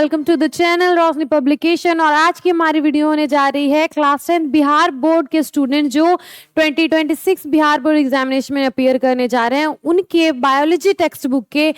Welcome to the channel Roshni publication. और आज की हमारी वीडियो होने जा रही है क्लास 10 बिहार बोर्ड के स्टूडेंट जो 2026 बिहार बोर्ड एग्जामिनेशन में अपीयर करने जा रहे हैं, उनके बायोलॉजी टेक्स्ट बुक के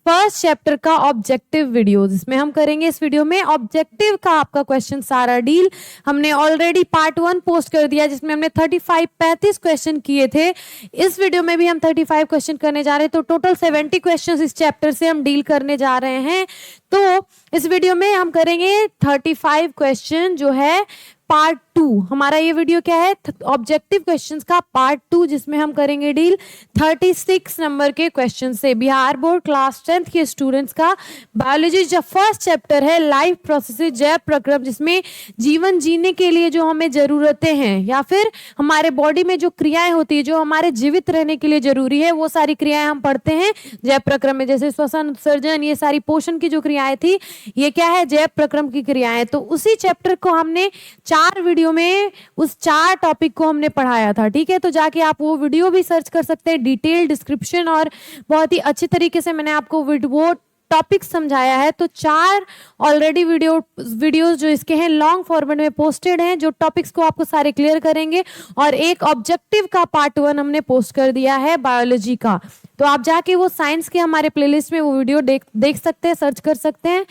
फर्स्ट चैप्टर का ऑब्जेक्टिव वीडियो। जिसमें हम करेंगे इस वीडियो में ऑब्जेक्टिव का आपका क्वेश्चन सारा डील। हमने ऑलरेडी पार्ट 1 पोस्ट कर दिया जिसमें हमने 35 क्वेश्चन किए थे। इस वीडियो में भी हम 35 क्वेश्चन करने जा रहे हैं, तो टोटल 70 क्वेश्चन इस चैप्टर से हम डील करने जा रहे हैं। तो इस वीडियो में हम करेंगे 35 क्वेश्चन जो है पार्ट 2। हमारा ये वीडियो क्या है, ऑब्जेक्टिव क्वेश्चंस का पार्ट 2, जिसमें हम करेंगे डील 36 नंबर के क्वेश्चन से। बिहार बोर्ड क्लास 10 के स्टूडेंट्स का बायोलॉजी जो फर्स्ट चैप्टर है लाइफ प्रोसेसेस जैव प्रक्रम, जिसमें जीवन जीने के लिए जो हमें जरूरतें हैं या फिर हमारे बॉडी में जो क्रियाएं होती है जो हमारे जीवित रहने के लिए जरूरी है, वो सारी क्रियाएं हम पढ़ते हैं जैव प्रक्रम में। जैसे श्वसन, उत्सर्जन, ये सारी पोषण की जो क्रियाएं थी, ये क्या है, जैव प्रक्रम की क्रियाएं। तो उसी चैप्टर को हमने 4 वीडियो में उस 4 टॉपिक को हमने पढ़ाया था। ठीक है, तो जाके आप वो वीडियो भी सर्च कर सकते हैं, डिटेल डिस्क्रिप्शन और बहुत ही अच्छी तरीके से मैंने आपको वो टॉपिक समझाया है। तो 4 ऑलरेडी वीडियोस जो इसके हैं लॉन्ग फॉर्मेट में पोस्टेड हैं, जो टॉपिक्स को आपको सारे क्लियर करेंगे। और एक ऑब्जेक्टिव का पार्ट 1 हमने पोस्ट कर दिया है बायोलॉजी का, तो आप जाके वो साइंस के हमारे प्लेलिस्ट में वो वीडियो देख सकते हैं, सर्च कर सकते हैं।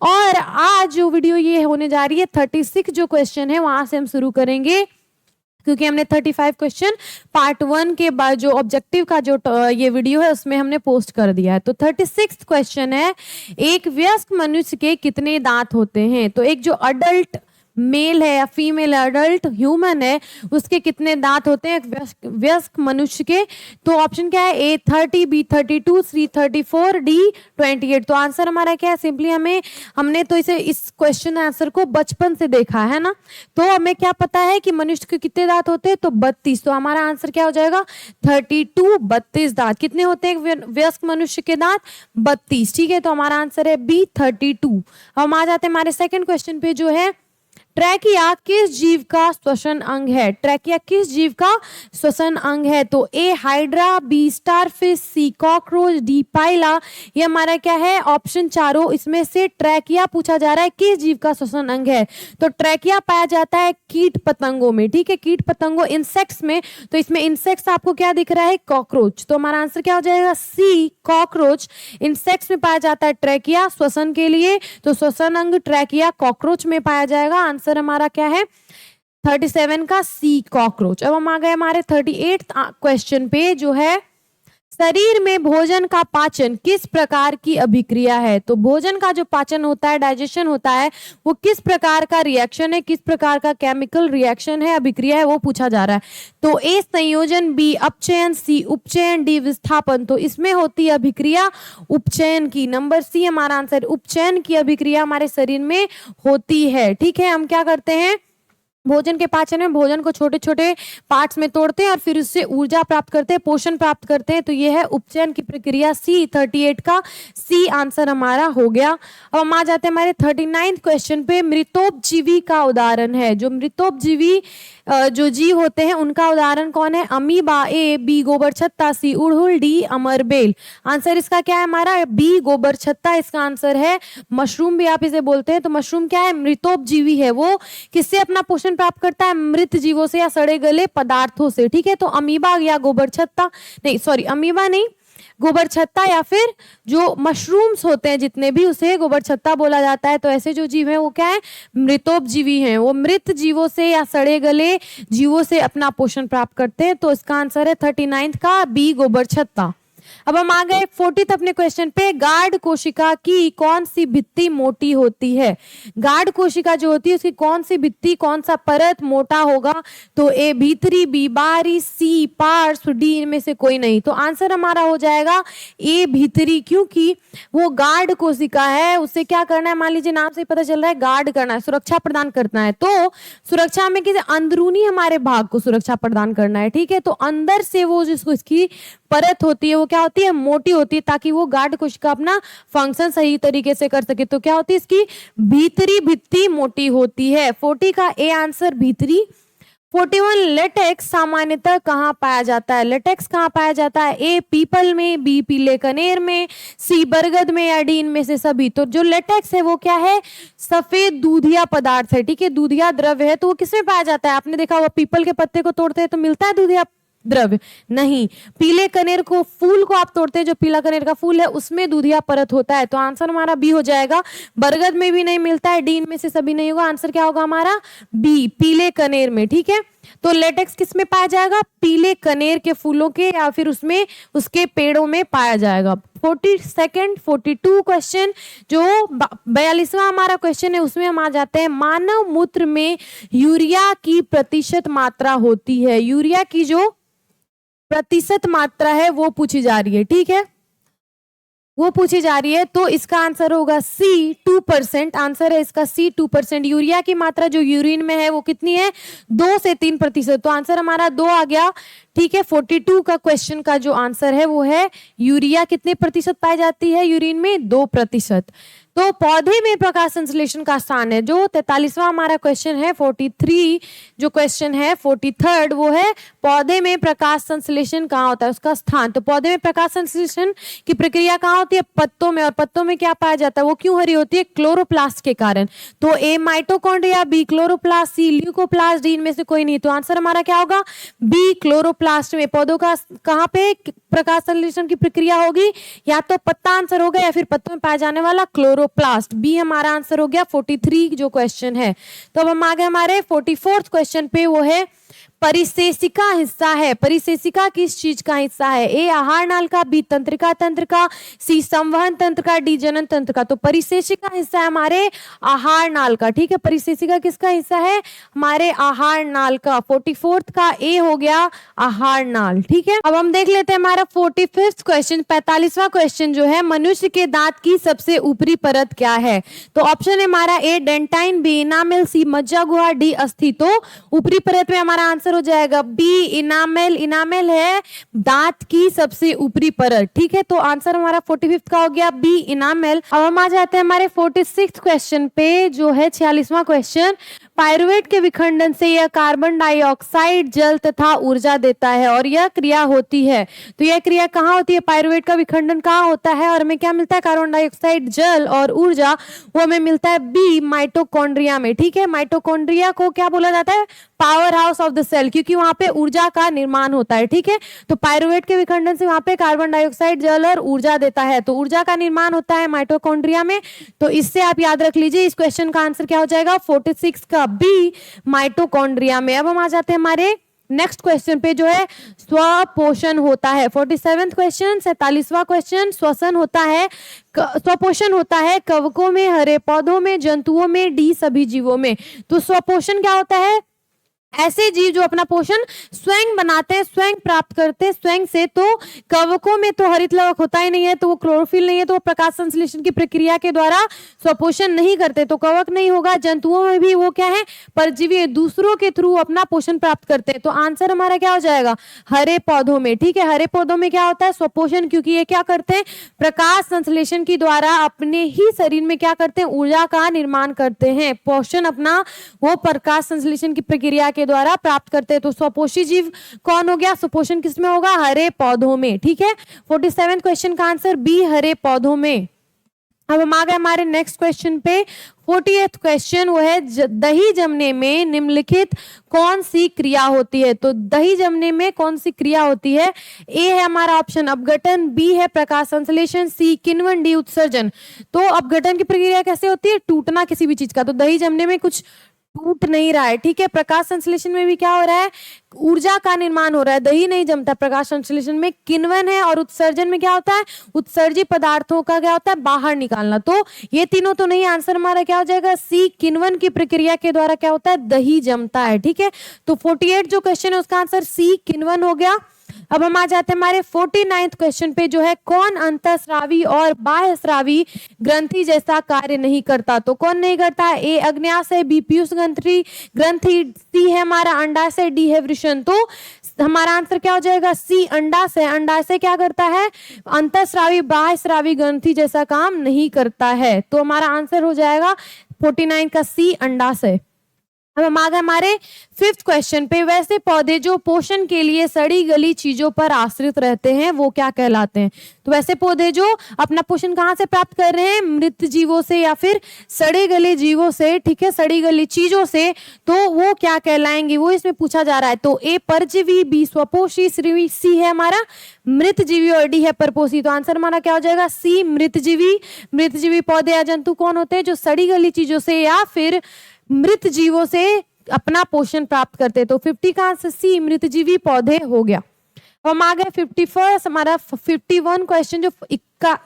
और आज जो वीडियो ये होने जा रही है 36 जो क्वेश्चन है वहां से हम शुरू करेंगे, क्योंकि हमने 35 क्वेश्चन पार्ट 1 के बाद जो ऑब्जेक्टिव का जो ये वीडियो है उसमें हमने पोस्ट कर दिया है। तो 36 क्वेश्चन है, एक वयस्क मनुष्य के कितने दांत होते हैं। तो एक जो अडल्ट मेल है या फीमेल अडल्ट ह्यूमन है, उसके कितने दांत होते हैं वयस्क मनुष्य के। तो ऑप्शन क्या है, A 30, B 32, C 34, D 28। तो आंसर हमारा क्या है, सिंपली हमने तो इस क्वेश्चन आंसर को बचपन से देखा है ना, तो हमें क्या पता है कि मनुष्य के कितने दांत होते हैं, तो 32। तो हमारा आंसर क्या हो जाएगा, 32, 32 दांत। कितने होते हैं वयस्क मनुष्य के दांत, 32। ठीक है, तो हमारा आंसर है B 32। हम आ जाते हैं हमारे सेकंड क्वेश्चन पे, जो है ट्रैकिया किस जीव का श्वसन अंग है। ट्रैकिया किस जीव का श्वसन अंग है। तो A hydra, B starfish, C cockroach, D पाइला। ये हमारा क्या है, ऑप्शन चारों इसमें से ट्रैकिया पूछा जा रहा है किस जीव का श्वसन अंग है। तो ट्रैकिया पाया जाता है कीट पतंगों में। ठीक है, कीट पतंगों इंसेक्ट्स में। तो इसमें इंसेक्ट्स आपको क्या दिख रहा है, कॉकरोच। तो हमारा आंसर क्या हो जाएगा, C कॉकरोच। इंसेक्ट्स में पाया जाता है ट्रैकिया श्वसन के लिए, तो श्वसन अंग ट्रैकिया कॉकरोच में पाया जाएगा। आंसर हमारा क्या है 37 का C कॉकरोच। अब हम आ गए हमारे 38 क्वेश्चन पे, जो है शरीर में भोजन का पाचन किस प्रकार की अभिक्रिया है। तो भोजन का जो पाचन होता है, डाइजेशन होता है, वो किस प्रकार का रिएक्शन है, किस प्रकार का केमिकल रिएक्शन है, अभिक्रिया है, वो पूछा जा रहा है। तो A संयोजन, B अपचयन, C उपचयन, D विस्थापन। तो इसमें होती है अभिक्रिया उपचयन की। नंबर C हमारा आंसर, उपचयन की अभिक्रिया हमारे शरीर में होती है। ठीक है, हम क्या करते हैं, भोजन के पाचन में भोजन को छोटे छोटे पार्ट्स में तोड़ते हैं और फिर उससे ऊर्जा प्राप्त करते हैं, पोषण प्राप्त करते हैं। तो ये है उपचयन की प्रक्रिया। C 38 का C आंसर हमारा हो गया। अब हम आ जाते हैं हमारे 39 क्वेश्चन पे, मृतोपजीवी का उदाहरण है। जो मृतोपजीवी जो जीव होते हैं उनका उदाहरण कौन है, अमीबा, A B गोबरछत्ता, C उड़हुल, D अमरबेल। आंसर इसका क्या है हमारा, B गोबरछत्ता इसका आंसर है। मशरूम भी आप इसे बोलते हैं। तो मशरूम क्या है, मृतोपजीवी है। वो किससे अपना पोषण प्राप्त करता है, मृत जीवों से या सड़े गले पदार्थों से। ठीक है, तो अमीबा या गोबरछत्ता नहीं, सॉरी अमीबा नहीं, गोबरछत्ता या फिर जो मशरूम्स होते हैं जितने भी, उसे गोबरछत्ता बोला जाता है। तो ऐसे जो जीव हैं वो क्या है, मृतोपजीवी हैं। वो मृत जीवों से या सड़े गले जीवों से अपना पोषण प्राप्त करते हैं। तो इसका आंसर है 39 का B गोबरछत्ता। अब हम आ गए 40 अपने क्वेश्चन पे, गार्ड कोशिका की कौन सी भित्ति मोटी होती है। गार्ड कोशिका जो होती है उसकी कौन सी भित्ति, कौन सा परत मोटा होगा। तो A भीतरी, B बाहरी, C पार्श्व, D इनमें से कोई नहीं। तो आंसर हमारा हो जाएगा A भीतरी, क्योंकि वो गार्ड कोशिका है। उससे क्या करना है, मान लीजिए नाम से पता चल रहा है गार्ड करना है, सुरक्षा प्रदान करना है। तो सुरक्षा में किसी अंदरूनी हमारे भाग को सुरक्षा प्रदान करना है। ठीक है, तो अंदर से वो जिसको इसकी परत होती है वो क्या होती है, मोटी होती है, ताकि वो गार्ड कोशिका अपना फंक्शन सही तरीके से कर सके। तो क्या होती है, इसकी भीतरी भित्ति मोटी होती है। 40 का A आंसर भीतरी। 41 लेटेक्स सामान्यतः कहाँ पाया जाता है? लेटेक्स कहाँ पाया जाता है? ए पीपल में, बी पीले कनेर में, सी बरगद में या डी इनमें से सभी। तो जो लेटेक्स है वो क्या है? सफेद दूधिया पदार्थ है, ठीक है, दूधिया द्रव्य है। तो वो किसमें पाया जाता है? आपने देखा होगा पीपल के पत्ते को तोड़ते हैं तो मिलता है दूधिया द्रव्य? नहीं। पीले कनेर को, फूल को आप तोड़ते हैं, जो पीला कनेर का फूल है उसमें दूधिया परत होता है। तो आंसर हमारा बी हो जाएगा। बरगद में भी नहीं मिलता है, डी में से सभी नहीं होगा। आंसर क्या होगा हमारा? बी, पीले कनेर में, ठीक है। तो लेटेक्स किस में पाया जाएगा? पीले कनेर के फूलों के या फिर उसमें उसके पेड़ों में पाया जाएगा। 42 क्वेश्चन, जो 42वां हमारा क्वेश्चन है उसमें हम आ जाते हैं। मानव मूत्र में यूरिया की प्रतिशत मात्रा होती है। यूरिया की जो प्रतिशत मात्रा है वो पूछी जा रही है, ठीक है, वो पूछी जा रही है। तो इसका आंसर होगा सी, 2%। आंसर है इसका सी, 2%। यूरिया की मात्रा जो यूरिन में है वो कितनी है? 2 से 3%। तो आंसर हमारा 2 आ गया, ठीक है। 42 का क्वेश्चन का जो आंसर है वो है यूरिया कितने प्रतिशत पाई जाती है यूरिन में? 2%। तो पौधे में प्रकाश संश्लेषण का स्थान है, जो 43वां हमारा क्वेश्चन है। 43 जो क्वेश्चन है 43rd वो है पौधे में प्रकाश संश्लेषण कहाँ होता है, उसका स्थान। तो पौधे में प्रकाश संश्लेषण की प्रक्रिया कहाँ होती है? पत्तों में। और पत्तों में क्या पाया जाता है? वो क्यों हरी होती है? क्लोरोप्लास्ट के कारण। तो ए माइटोकॉन्ड्रिया, बी क्लोरोप्लास्ट, सी ल्यूकोप्लास्ट, डी इनमें से कोई नहीं। तो आंसर हमारा क्या होगा? बी, क्लोरोप्लास्ट में। पौधों का कहाँ पे प्रकाश संश्लेषण की प्रक्रिया होगी? या तो पत्ता आंसर होगा या फिर पत्तों में पाया जाने वाला क्लोरोप्लास्ट। बी हमारा आंसर हो गया 43 जो क्वेश्चन है। तो अब हम आ गए हमारे 44th क्वेश्चन पे, वो है परिशेषिका हिस्सा है। परिशेषिका किस चीज का हिस्सा है? ए आहार नाल का, बी तंत्रिका तंत्र का, सी संवहन तंत्र का, डी जनन तंत्र का। तो परिशेषिका हिस्सा है हमारे आहार नाल का, ठीक है। परिशेषिका किसका हिस्सा है? हमारे आहार नाल का। 44th का ए हो गया आहार नाल, ठीक है। अब हम देख लेते हैं हमारा 45th क्वेश्चन। 45वां क्वेश्चन जो है, मनुष्य के दांत की सबसे ऊपरी परत क्या है? तो ऑप्शन है हमारा ए डेंटाइन, बी इनामेल, सी मज्जा गुहा, डी अस्थि। तो ऊपरी परत में हमारा आंसर हो जाएगा बी, इनामेल। इनामेल है दांत की सबसे ऊपरी परत, ठीक है। तो आंसर हमारा 45th का हो गया बी, इनामेल। अब हम आ जाते हैं हमारे 46th क्वेश्चन पे, जो है 46वां क्वेश्चन। पायरुवेट के विखंडन से यह कार्बन डाइऑक्साइड, जल तथा ऊर्जा देता है और यह क्रिया होती है। तो यह क्रिया कहाँ होती है? पायरुवेट का विखंडन कहाँ होता है और हमें क्या मिलता है? कार्बन डाइऑक्साइड, जल और ऊर्जा। वो हमें मिलता है बी, माइटोकॉन्ड्रिया में, ठीक है। माइटोकॉन्ड्रिया को क्या बोला जाता है? Powerhouse of the cell, क्योंकि वहां पे ऊर्जा का निर्माण होता है, ठीक है। तो पायरुवेट के विखंडन से वहां पे कार्बन डाइऑक्साइड, जल और ऊर्जा देता है। तो ऊर्जा का निर्माण होता है माइटोकॉन्ड्रिया में। तो इससे आप याद रख लीजिए, इस क्वेश्चन का आंसर क्या हो जाएगा? 46 का बी, माइटोकॉन्ड्रिया में। अब हम आ जाते हैं हमारे नेक्स्ट क्वेश्चन पे, जो है स्वपोषण होता है। 47th question, 47वां question. श्वसन होता है, स्वपोषण होता है कवकों में, हरे पौधों में, जंतुओं में, डी सभी जीवों में। तो स्वपोषण क्या होता है? ऐसे जीव जो अपना पोषण स्वयं बनाते हैं, स्वयं प्राप्त करते हैं स्वयं से। तो कवकों में तो हरित लवक होता ही नहीं है, तो वो क्लोरोफिल नहीं है, तो वो प्रकाश संश्लेषण की प्रक्रिया के द्वारा स्वपोषण नहीं करते, तो कवक नहीं होगा। जंतुओं में भी वो क्या है? परजीवी, दूसरों के थ्रू अपना पोषण प्राप्त करते हैं। तो आंसर हमारा क्या हो जाएगा? हरे पौधों में, ठीक है। हरे पौधों में क्या होता है? स्वपोषण, क्योंकि ये क्या करते हैं? प्रकाश संश्लेषण की द्वारा अपने ही शरीर में क्या करते हैं? ऊर्जा का निर्माण करते हैं। पोषण अपना वो प्रकाश संश्लेषण की प्रक्रिया के द्वारा प्राप्त करते हैं। तो स्वपोषी जीव कौन हो गया? स्वपोषण किसमें होगा? हरे पौधों में, ठीक है। 47th क्वेश्चन का आंसर बी, हरे पौधों में। अब हम आ गए हमारे नेक्स्ट क्वेश्चन पे। 48th क्वेश्चन वो है, दही जमने में निम्नलिखित कौन सी क्रिया होती है? तो दही जमने में कौन सी क्रिया होती है? ए है हमारा ऑप्शन अपघटन, बी है प्रकाश संश्लेषण, सी किण्वन, डी उत्सर्जन। तो अपघटन की प्रक्रिया कैसे होती है? टूटना किसी भी चीज का। तो दही जमने में कुछ टूट नहीं रहा है, ठीक है। प्रकाश संश्लेषण में भी क्या हो रहा है? ऊर्जा का निर्माण हो रहा है, दही नहीं जमता। प्रकाश संश्लेषण में किण्वन है, और उत्सर्जन में क्या होता है? उत्सर्जित पदार्थों का क्या होता है? बाहर निकालना। तो ये तीनों तो नहीं, आंसर हमारा क्या हो जाएगा? सी, किण्वन की प्रक्रिया के द्वारा क्या होता है? दही जमता है, ठीक है। तो 48 जो क्वेश्चन है उसका आंसर सी, किण्वन हो गया। अब हम आ जाते हैं हमारे 49th क्वेश्चन पे, जो है कौन अंतःस्रावी और बाह्यस्रावी ग्रंथि जैसा कार्य नहीं करता? तो कौन नहीं करता? ए अग्न्याशय, बी पीयूष ग्रंथि, सी है हमारा अंडाशय, डी है वृषण। तो हमारा आंसर क्या हो जाएगा? सी, अंडाशय। अंडाशय क्या करता है? अंतःस्रावी बाह्यस्रावी ग्रंथि जैसा काम नहीं करता है। तो हमारा आंसर हो जाएगा 49 का सी, अंडाशय। अब हम आ गए हमारे 5th क्वेश्चन पे। वैसे पौधे जो पोषण के लिए सड़ी गली चीजों पर आश्रित रहते हैं वो क्या कहलाते हैं? तो वैसे पौधे जो अपना पोषण कहाँ से प्राप्त कर रहे हैं? मृत जीवों से या फिर सड़े गले जीवों से, ठीक है, सड़ी गली चीजों से, तो वो क्या कहलाएंगे, वो इसमें पूछा जा रहा है। तो ए परजीवी, बी स्वपोषी, सी है हमारा मृत जीवी और डी है परपोषी। तो आंसर हमारा क्या हो जाएगा? सी मृत जीवी। मृत जीवी पौधे या जंतु कौन होते हैं? जो सड़ी गली चीजों से या फिर मृत जीवों से अपना पोषण प्राप्त करते हैं। तो 50 का आंसर सी मृत जीवी पौधे हो गया। हम आ गए 51 हमारा 51 क्वेश्चन, जो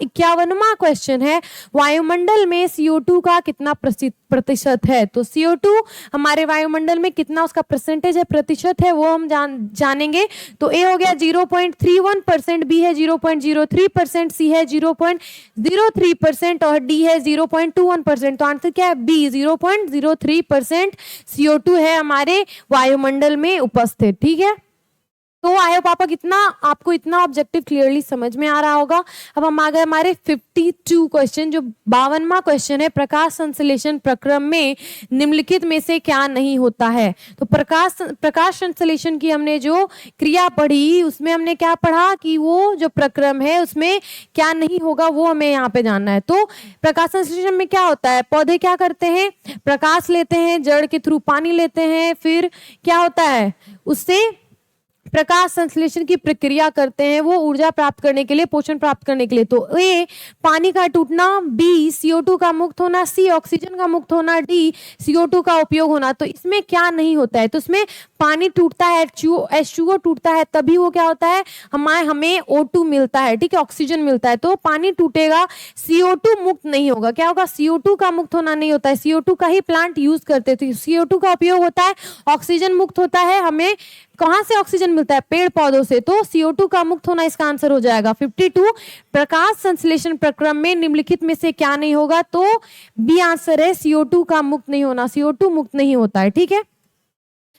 51वां क्वेश्चन है, वायुमंडल में CO2 का कितना प्रतिशत है? तो CO2 हमारे वायुमंडल में कितना उसका परसेंटेज है, प्रतिशत है, वो हम जानेंगे। तो ए हो गया 0.31%, बी है 0.03%, सी है 0.03% और डी है 0.21%। तो आंसर क्या है? बी 0.03% CO2 है हमारे वायुमंडल में उपस्थित, ठीक है। तो आई होप आपको इतना ऑब्जेक्टिव क्लियरली समझ में आ रहा होगा। अब हम आ गए हमारे 52 क्वेश्चन, जो 52वां क्वेश्चन है, प्रकाश संश्लेषण प्रक्रम में निम्नलिखित में से क्या नहीं होता है? तो प्रकाश संश्लेषण की हमने जो क्रिया पढ़ी उसमें हमने क्या पढ़ा कि वो जो प्रक्रम है उसमें क्या नहीं होगा, वो हमें यहाँ पे जानना है। तो प्रकाश संश्लेषण में क्या होता है? पौधे क्या करते हैं? प्रकाश लेते हैं, जड़ के थ्रू पानी लेते हैं, फिर क्या होता है, उससे प्रकाश संश्लेषण की प्रक्रिया करते हैं, वो ऊर्जा प्राप्त करने के लिए, पोषण प्राप्त करने के लिए। तो ए पानी का टूटना, बी CO2 का मुक्त होना, सी ऑक्सीजन का मुक्त होना, डी CO2 का उपयोग होना। तो इसमें क्या नहीं होता है? तो इसमें पानी टूटता है, H2O टूटता है, तभी वो क्या होता है, हमें O2 मिलता है, ठीक है, ऑक्सीजन मिलता है। तो पानी टूटेगा, CO2 मुक्त नहीं होगा। क्या होगा? CO2 का मुक्त होना नहीं होता है, CO2 का ही प्लांट यूज करते थे। CO2 का उपयोग होता है, ऑक्सीजन मुक्त होता है। हमें कहां से ऑक्सीजन मिलता है? पेड़ पौधों से। तो CO2 का मुक्त होना इसका आंसर हो जाएगा 52। प्रकाश संश्लेषण प्रक्रम में निम्नलिखित में से क्या नहीं होगा? तो बी आंसर है, CO2 का मुक्त नहीं होना, CO2 मुक्त नहीं होता है, ठीक है।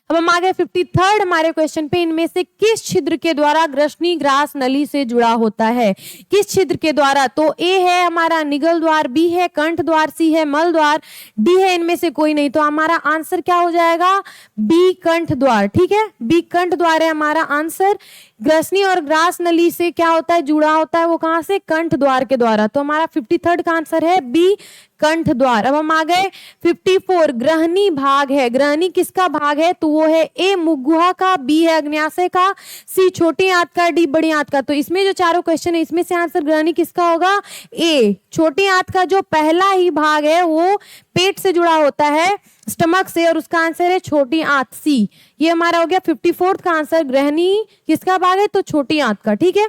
अब हम आ गए 53rd हमारे क्वेश्चन पे। इनमें से किस छिद्र के द्वारा ग्रसनी ग्रास नली से जुड़ा होता है? किस छिद्र के द्वारा? तो ए है हमारा निगल द्वार, बी है कंठ द्वार, सी है मल द्वार, डी है इनमें से कोई नहीं। तो हमारा आंसर क्या हो जाएगा? बी कंठ द्वार, ठीक है, बी कंठ द्वार है हमारा आंसर। ग्रसनी और ग्रास नली से क्या होता है, जुड़ा होता है, वो कहां से? कंठ द्वार के द्वारा। तो हमारा 53rd का आंसर है बी कंठ द्वार। अब हम आ गए 54, ग्रहणी भाग है। ग्रहणी किसका भाग है? तो वो है ए मुख का, बी है अग्न्याशय का, सी छोटी आंत का, डी बड़ी आंत का। तो इसमें जो चारों क्वेश्चन है इसमें से आंसर ग्रहणी किसका होगा? ए छोटी आंत का जो पहला ही भाग है वो पेट से जुड़ा होता है, स्टमक से, और उसका आंसर है छोटी आंत, सी। ये हमारा हो गया 54th का आंसर। ग्रहणी किसका भाग है? तो छोटी आंत का, ठीक है।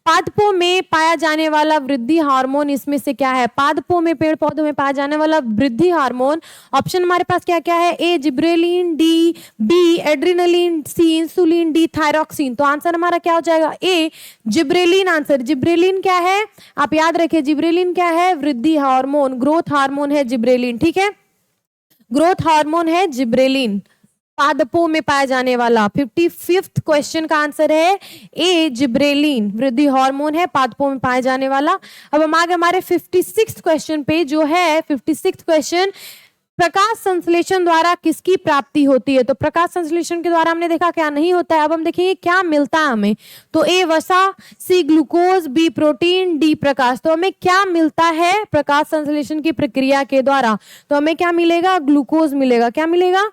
पादपों में पाया जाने वाला वृद्धि हार्मोन इसमें से क्या है? पादपों में, पेड़ पौधों में पाया जाने वाला वृद्धि हार्मोन, ऑप्शन हमारे पास क्या क्या है? ए जिब्रेलिन, डी बी एड्रिनलिन, सी इंसुलिन, डी थायरॉक्सिन। तो आंसर हमारा क्या हो जाएगा? ए जिब्रेलिन आंसर। जिब्रेलिन क्या है? आप याद रखिए, जिब्रेलिन क्या है? वृद्धि हार्मोन, ग्रोथ हार्मोन है जिब्रेलिन, ठीक है, ग्रोथ हार्मोन है जिब्रेलिन, पादपों में पाया जाने वाला। 55th क्वेश्चन का आंसर है ए जिब्रेलिन, वृद्धि हार्मोन है, पादपों में पाया जाने वाला। अब हम आगे हमारे 56th क्वेश्चन पे, जो है 56th क्वेश्चन, प्रकाश संश्लेषण द्वारा किसकी प्राप्ति होती है? तो प्रकाश संश्लेषण के द्वारा हमने देखा क्या नहीं होता है। अब हम देखेंगे क्या मिलता है हमें। तो ए वसा, C glucose, B protein, D प्रकाश। तो हमें क्या मिलता है प्रकाश संश्लेषण की प्रक्रिया के द्वारा? तो हमें क्या मिलेगा? ग्लूकोज मिलेगा। क्या मिलेगा?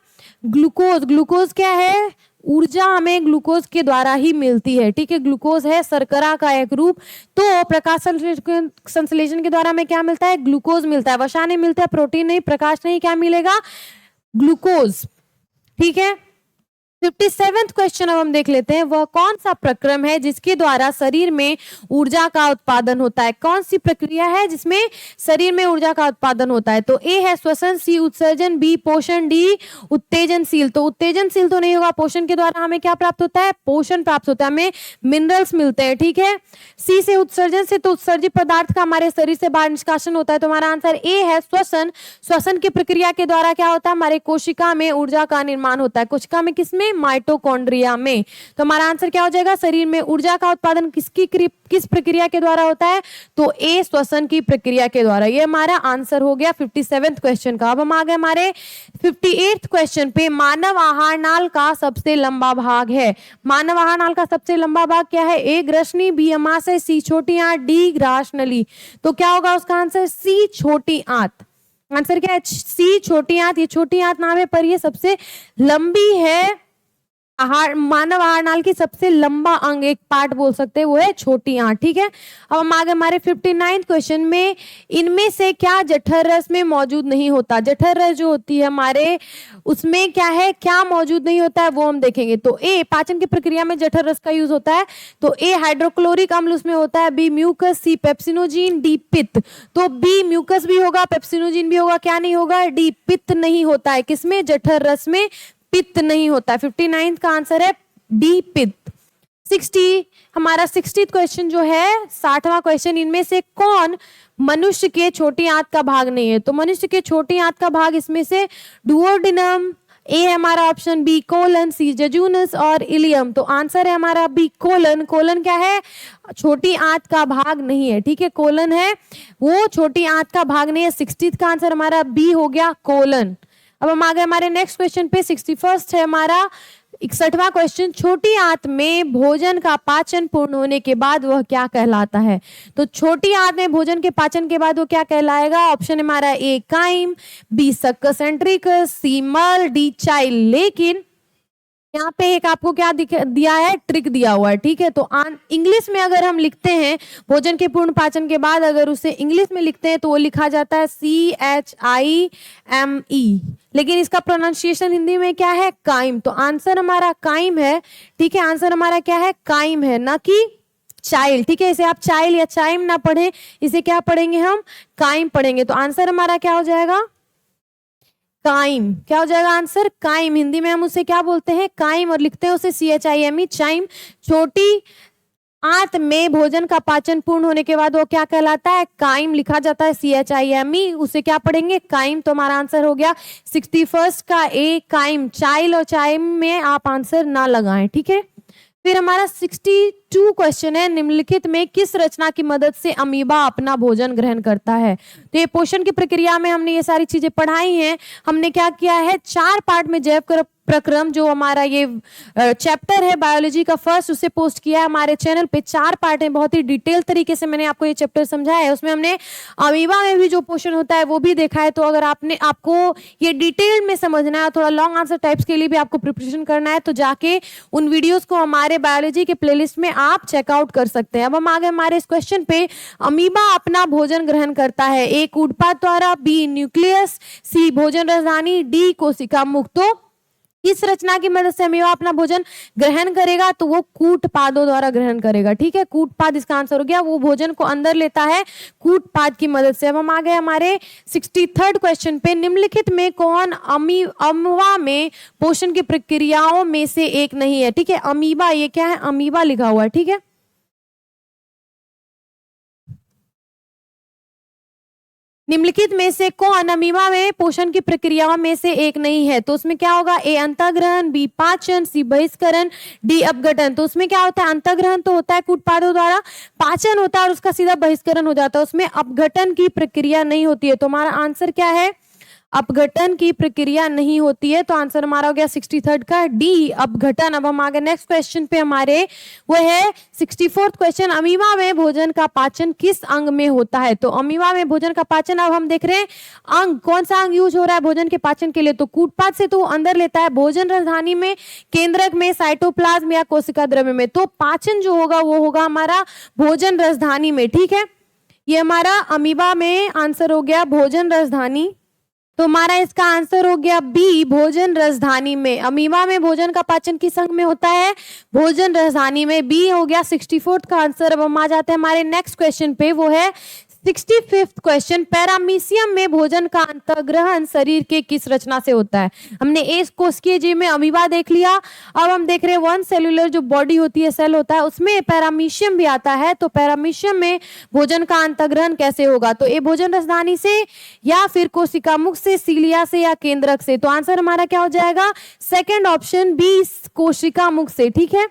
ग्लूकोज। ग्लूकोज क्या है? ऊर्जा हमें ग्लूकोज के द्वारा ही मिलती है, ठीक है, ग्लूकोज है शर्करा का एक रूप। तो प्रकाश संश्लेषण के द्वारा हमें क्या मिलता है? ग्लूकोज मिलता है। वसा नहीं मिलता है, प्रोटीन नहीं, प्रकाश नहीं, क्या मिलेगा? ग्लूकोज, ठीक है। 57th क्वेश्चन अब हम देख लेते हैं। वह कौन सा प्रक्रम है जिसके द्वारा शरीर में ऊर्जा का उत्पादन होता है? कौन सी प्रक्रिया है जिसमें शरीर में ऊर्जा का उत्पादन होता है? तो ए है श्वसन, सी उत्सर्जन, बी पोषण, डी उत्तेजनशील। तो उत्तेजनशील तो नहीं होगा, पोषण के द्वारा हमें क्या प्राप्त होता है? पोषण प्राप्त होता है, हमें मिनरल्स मिलते हैं, ठीक है। सी से उत्सर्जन से, तो उत्सर्जित पदार्थ का हमारे शरीर से बाहर निष्कासन होता है। तो हमारा आंसर ए है श्वसन। श्वसन की प्रक्रिया के द्वारा क्या होता है? हमारे कोशिका में ऊर्जा का निर्माण होता है। कोशिका में किसमें? माइटोकॉन्ड्रिया में। तो हमारा आंसर क्या हो जाएगा, शरीर में ऊर्जा का उत्पादन किस प्रक्रिया के द्वारा होता है, तो ए श्वसन की प्रक्रिया के द्वारा। ये हमारा आंसर हो गया 57वें क्वेश्चन का। अब हम आ गए हमारे 58वें क्वेश्चन पे। मानव आहार नाल का सबसे लंबा भाग है। मानव आहार नाल का सबसे लंबा भाग क्या है, ए ग्रसनी, बी अमाशय, सी छोटी आंत, डी ग्रास नली। तो क्या होगा उसका आंसर, सी छोटी आंत। आंसर क्या है, सी छोटी आंत। ये छोटी आंत नाम है पर ये सबसे लंबी है। मानव आहार नाल की सबसे लंबा अंग, एक पार्ट बोल सकते हैं, वो है छोटी आंत। ठीक है, अब हम आगे हमारे 59 क्वेश्चन में। इनमें से क्या जठर रस में मौजूद नहीं होता। जठर रस जो होती है हमारे, उसमें क्या है, क्या मौजूद नहीं होता है, वो हम देखेंगे। तो ए पाचन की प्रक्रिया में जठर रस का यूज होता है, तो ए हाइड्रोक्लोरिक अम्ल उसमें होता है, बी म्यूकस, सी पेप्सिनोजिन, डी पित्त। तो बी म्यूकस भी होगा, पेप्सिनोजिन भी होगा, क्या नहीं होगा, डी पित्त नहीं होता है। किसमें, जठर रस में पित्त नहीं होता है। 59 का आंसर है डी पित्त। 60 क्वेश्चन जो है 60वां क्वेश्चन। इनमें से कौन मनुष्य के छोटी आंत का भाग नहीं है। तो मनुष्य के छोटी आंत का भाग इसमें से डुओडेनम, ए है हमारा ऑप्शन बी कोलन, सी जेजुनस और इलियम। तो आंसर है हमारा बी कोलन। कोलन क्या है, छोटी आंत का भाग नहीं है। ठीक है, कोलन है वो छोटी आंत का भाग नहीं है। 60 का आंसर हमारा बी हो गया, कोलन। अब हम आ गए हमारे नेक्स्ट क्वेश्चन पे। 61 है हमारा 61वां क्वेश्चन। छोटी आंत में भोजन का पाचन पूर्ण होने के बाद वह क्या कहलाता है। तो छोटी आंत में भोजन के पाचन के बाद वो क्या कहलाएगा। ऑप्शन हमारा ए काइम, बी सक्कस एंट्रिकस, सी मल, डी चाइल्ड। लेकिन यहाँ पे एक आपको क्या दिया है, ट्रिक दिया हुआ है। ठीक है, तो इंग्लिश में अगर हम लिखते हैं भोजन के पूर्ण पाचन के बाद, अगर उसे इंग्लिश में लिखते हैं तो वो लिखा जाता है CHIME, लेकिन इसका प्रोनाउंसिएशन हिंदी में क्या है, काइम। तो आंसर हमारा काइम है। ठीक है, आंसर हमारा क्या है, काइम है, ना कि चाइल्ड। ठीक है, इसे आप चाइल्ड या चाइम ना पढ़े, इसे क्या पढ़ेंगे हम, काइम पढ़ेंगे। तो आंसर हमारा क्या हो जाएगा, काइम। क्या हो जाएगा आंसर, काइम। हिंदी में हम उसे क्या बोलते हैं, काइम, और लिखते हैं उसे CHIME, चाइम। छोटी आंत में भोजन का पाचन पूर्ण होने के बाद वो क्या कहलाता है, काइम लिखा जाता है CHIME, उसे क्या पढ़ेंगे, काइम। तो हमारा आंसर हो गया 61 का ए काइम। चाइल्ड और चाइम में आप आंसर ना लगाएं। ठीक है, फिर हमारा 62 क्वेश्चन है। निम्नलिखित में किस रचना की मदद से अमीबा अपना भोजन ग्रहण करता है। तो ये पोषण की प्रक्रिया में हमने ये सारी चीजें पढ़ाई हैं। हमने क्या किया है, 4 पार्ट में जैव प्रक्रम जो हमारा ये चैप्टर है बायोलॉजी का फर्स्ट, उसे पोस्ट किया है हमारे चैनल पे। 4 पार्ट है, बहुत ही डिटेल तरीके से मैंने आपको ये चैप्टर समझाया है। उसमें हमने अमीबा में भी जो पोषण होता है वो भी देखा है। तो अगर आपको ये डिटेल में समझना है, थोड़ा लॉन्ग आंसर टाइप्स के लिए भी आपको प्रिपरेशन करना है, तो जाके उन वीडियोस को हमारे बायोलॉजी के प्लेलिस्ट में आप चेकआउट कर सकते हैं। अब हम आ गए हमारे इस क्वेश्चन पे। अमीबा अपना भोजन ग्रहण करता है, ए कूटपाद द्वारा, बी न्यूक्लियस, सी भोजन राजधानी, डी कोशिका मुक्त। तो किस रचना की मदद से अमीबा अपना भोजन ग्रहण करेगा, तो वो कूटपादों द्वारा ग्रहण करेगा। ठीक है, कूटपाद इसका आंसर हो गया, वो भोजन को अंदर लेता है कूटपाद की मदद से। अब हम आ गए हमारे 63rd क्वेश्चन पे। निम्नलिखित में कौन अमीबा में पोषण की प्रक्रियाओं में से एक नहीं है। ठीक है, अमीबा, ये क्या है, अमीबा लिखा हुआ है। ठीक है, निम्नलिखित में से कौन अमीबा में पोषण की प्रक्रियाओं में से एक नहीं है। तो उसमें क्या होगा, ए अंतःग्रहण, बी पाचन, सी बहिष्करण, डी अपघटन। तो उसमें क्या होता है, अंतःग्रहण तो होता है कूटपादों द्वारा, पाचन होता है और उसका सीधा बहिष्करण हो जाता है, उसमें अपघटन की प्रक्रिया नहीं होती है। तो हमारा आंसर क्या है, अपघटन की प्रक्रिया नहीं होती है। तो आंसर हमारा हो गया 63rd का डी, अपघटन। अब हम आगे नेक्स्ट क्वेश्चन पे हमारे, वो है 64th क्वेश्चन। अमीबा में भोजन का पाचन किस अंग में होता है। तो अमीबा में भोजन का पाचन, अब हम देख रहे हैं अंग, कौन सा अंग यूज हो रहा है भोजन के पाचन के लिए। तो कूटपाद से तो अंदर लेता है, भोजन राजधानी में, केंद्रक में, साइटोप्लाज्म या कोशिका द्रव्य में। तो पाचन जो होगा वो होगा हमारा भोजन राजधानी में। ठीक है, ये हमारा अमीबा में आंसर हो गया भोजन राजधानी। तो हमारा इसका आंसर हो गया बी, भोजन राजधानी में। अमीबा में भोजन का पाचन किस अंग में होता है, भोजन राजधानी में। बी हो गया 64th का आंसर। अब हम आ जाते हैं हमारे नेक्स्ट क्वेश्चन पे, वो है 65th क्वेश्चन, पैरामीशियम में भोजन का अंतर्ग्रहण शरीर के किस रचना से होता है? हमने ए कोश के जी में अमीबा देख लिया, अब हम देख रहे हैं वन सेलुलर जो बॉडी होती है, सेल होता है, उसमें पैरामीशियम भी आता है। तो पैरामीशियम में भोजन का अंतर्ग्रहण कैसे होगा? तो ए भोजन रसदानी से या फिर कोशिका मुख से, सीलिया से या केंद्रक से। तो आंसर हमारा क्या हो जाएगा? सेकेंड ऑप्शन बी, कोशिका मुख से। ठीक है,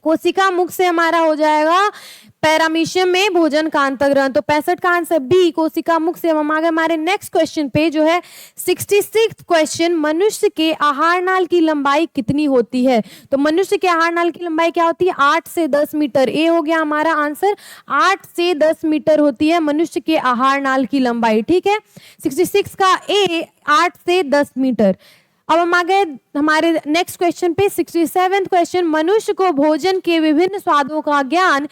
कोशिका मुख से हमारा हो जाएगा पैरामीशियम में भोजन का अंतर्ग्रहण। तो 65 का आंसर बी, कोशिका मुख से। हम आगे हमारे नेक्स्ट क्वेश्चन पे जो है 66th क्वेश्चन, मनुष्य के आहार नाल की लंबाई कितनी होती है? तो मनुष्य के आहार नाल की लंबाई क्या होती है? 8 से 10 मीटर। ए हो गया हमारा आंसर, 8 से 10 मीटर होती है मनुष्य के आहार नाल की लंबाई। ठीक है, 66 का ए 8 से 10 मीटर। अब हम आ गए हमारे नेक्स्ट क्वेश्चन पे 67th क्वेश्चन, मनुष्य को भोजन के विभिन्न स्वादों का ज्ञान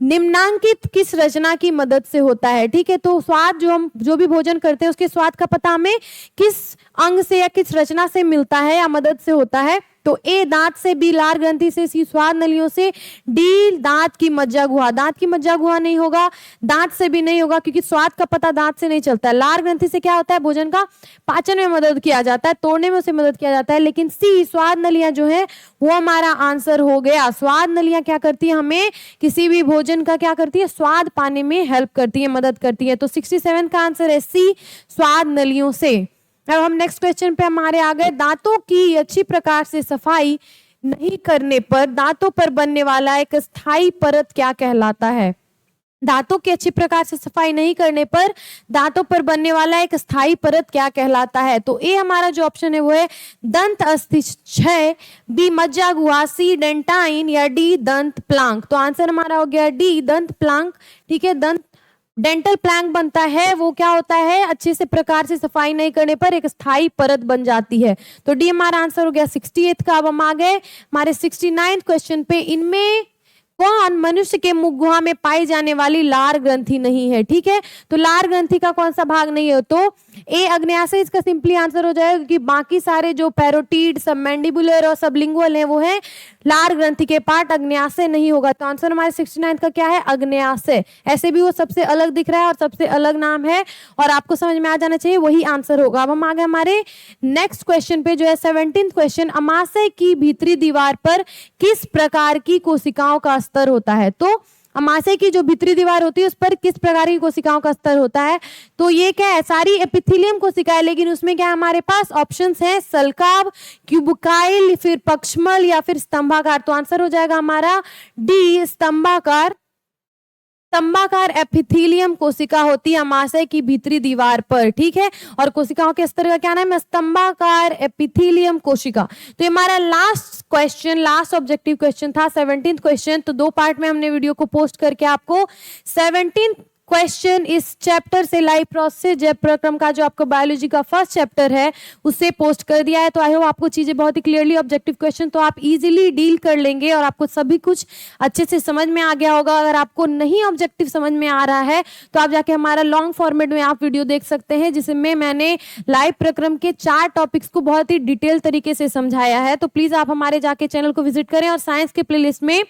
निम्नांकित किस रचना की मदद से होता है? ठीक है, तो स्वाद हम जो भी भोजन करते हैं उसके स्वाद का पता हमें किस अंग से या किस रचना से मिलता है या मदद से होता है? तो ए दांत से, बी लार ग्रंथि से, सी स्वाद नलियों से, डी दांत की मज्जा गुहा। दांत की मज्जा गुहा नहीं होगा, दांत से भी नहीं होगा, क्योंकि स्वाद का पता दांत से नहीं चलता है। लार ग्रंथि से क्या होता है? भोजन का पाचन में मदद किया जाता है, तोड़ने में उसे मदद किया जाता है। लेकिन सी स्वाद नलियां जो है वो हमारा आंसर हो गया। स्वाद नलियां क्या करती है? हमें किसी भी भोजन का क्या करती है? स्वाद पाने में हेल्प करती है, मदद करती है। तो 67 का आंसर है सी, स्वाद नलियों से। अब हम नेक्स्ट क्वेश्चन पे हमारे आ गए, दांतों की अच्छी प्रकार से सफाई नहीं करने पर दांतों पर बनने वाला एक स्थायी परत क्या कहलाता है? दांतों की अच्छी प्रकार से सफाई नहीं करने पर दांतों पर बनने वाला एक स्थायी परत क्या कहलाता है? तो ए हमारा जो ऑप्शन है वो है दंत अस्थिक्षय, बी मज्जा गुहा, सी डेंटाइन या डी दंत प्लांक। तो आंसर हमारा हो गया डी दंत प्लांक। ठीक है, दंत डेंटल प्लैंक बनता है, वो क्या होता है? अच्छे से प्रकार से सफाई नहीं करने पर एक स्थायी परत बन जाती है। तो डी हमारा आंसर हो गया 68 का। अब हम आ गए हमारे 69th क्वेश्चन पे, इनमें कौन मनुष्य के मुख गुहा में पाई जाने वाली लार ग्रंथि नहीं है? ठीक है, तो लार ग्रंथि का कौन सा भाग नहीं है? तो ए अग्न्याशय इसका सिंपली आंसर हो जाएगा, क्योंकि बाकी सारे जो पैरोटीड, सब मैंडिबुलर और सबलिंगुअल है वो है लार ग्रंथि के पार्ट, अग्न्याशय नहीं होगा। तो आंसर हमारे 69 का क्या है? अग्न्याशय। ऐसे भी वो सबसे अलग दिख रहा है और सबसे अलग नाम है और आपको समझ में आ जाना चाहिए, वही आंसर होगा। अब हम आ गए हमारे नेक्स्ट क्वेश्चन पे जो है 17th क्वेश्चन, अमाशय की भीतरी दीवार पर किस प्रकार की कोशिकाओं का स्तर होता है? तो अमाशय की जो भीतरी दीवार होती है उस पर किस प्रकार की कोशिकाओं का स्तर होता है? तो ये क्या है? सारी एपिथेलियम कोशिकाएं, लेकिन उसमें क्या हमारे पास ऑप्शंस हैं? सल्काव, क्यूबिकाइल, फिर पक्षमल या फिर स्तंभाकार। तो आंसर हो जाएगा हमारा डी, स्तंभाकार। स्तंभाकार एपिथेलियम कोशिका होती है अमाशय की भीतरी दीवार पर। ठीक है, और कोशिकाओं के स्तर का क्या नाम है? स्तंभाकार एपिथेलियम कोशिका। तो ये हमारा last question, last objective question था, 17th क्वेश्चन। तो 2 पार्ट में हमने वीडियो को पोस्ट करके आपको 17th क्वेश्चन इस चैप्टर से, लाइव प्रोसेस जैव प्रक्रम का जो आपको बायोलॉजी का फर्स्ट चैप्टर है उससे पोस्ट कर दिया है। तो आई होप आपको चीजें बहुत ही क्लियरली, ऑब्जेक्टिव क्वेश्चन तो आप इजीली डील कर लेंगे और आपको सभी कुछ अच्छे से समझ में आ गया होगा। अगर आपको नहीं ऑब्जेक्टिव समझ में आ रहा है तो आप जाके हमारा लॉन्ग फॉर्मेट में आप वीडियो देख सकते हैं, जिसमें मैंने लाइव प्रक्रम के 4 टॉपिक्स को बहुत ही डिटेल तरीके से समझाया है। तो प्लीज आप हमारे जाके चैनल को विजिट करें और साइंस के प्लेलिस्ट में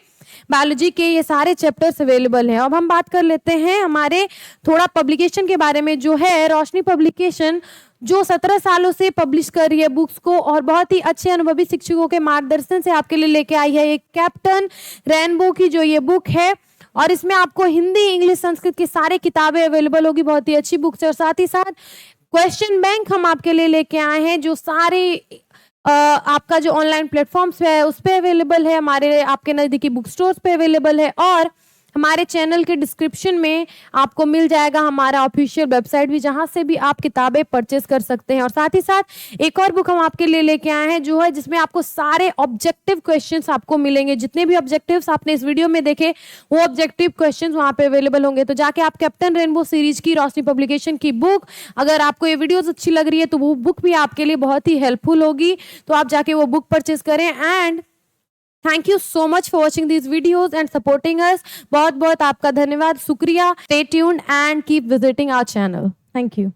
बायोलॉजी के ये सारे चैप्टर्स अवेलेबल हैं। अब हम बात कर लेते हैं हमारे थोड़ा पब्लिकेशन के बारे में, जो है रोशनी पब्लिकेशन, जो 17 सालों से पब्लिश कर रही है बुक्स को और बहुत ही अच्छे अनुभवी शिक्षकों के मार्गदर्शन से आपके लिए लेके आई है। एक कैप्टन रेनबो की जो ये बुक है, और इसमें आपको हिंदी, इंग्लिश, संस्कृत की सारी किताबें अवेलेबल होगी, बहुत ही अच्छी बुक्स है। और साथ ही साथ क्वेश्चन बैंक हम आपके लिए लेके आए हैं, जो सारे आपका जो ऑनलाइन प्लेटफॉर्म्स है उस पे अवेलेबल है, हमारे आपके नज़दीकी बुक स्टोर्स पे अवेलेबल है, और हमारे चैनल के डिस्क्रिप्शन में आपको मिल जाएगा हमारा ऑफिशियल वेबसाइट भी, जहां से भी आप किताबें परचेस कर सकते हैं। और साथ ही साथ एक और बुक हम आपके लिए लेके आए हैं, जो है जिसमें आपको सारे ऑब्जेक्टिव क्वेश्चंस आपको मिलेंगे। जितने भी ऑब्जेक्टिव्स आपने इस वीडियो में देखे वो ऑब्जेक्टिव क्वेश्चंस वहां पे अवेलेबल होंगे। तो जाके आप कैप्टन रेनबो सीरीज की रोशनी पब्लिकेशन की बुक, अगर आपको ये वीडियोज अच्छी लग रही है तो वो बुक भी आपके लिए बहुत ही हेल्पफुल होगी, तो आप जाके वो बुक परचेस करें। And thank you so much for watching these videos and supporting us। बहुत बहुत आपका धन्यवाद, शुक्रिया। Stay tuned and keep visiting our channel. Thank you.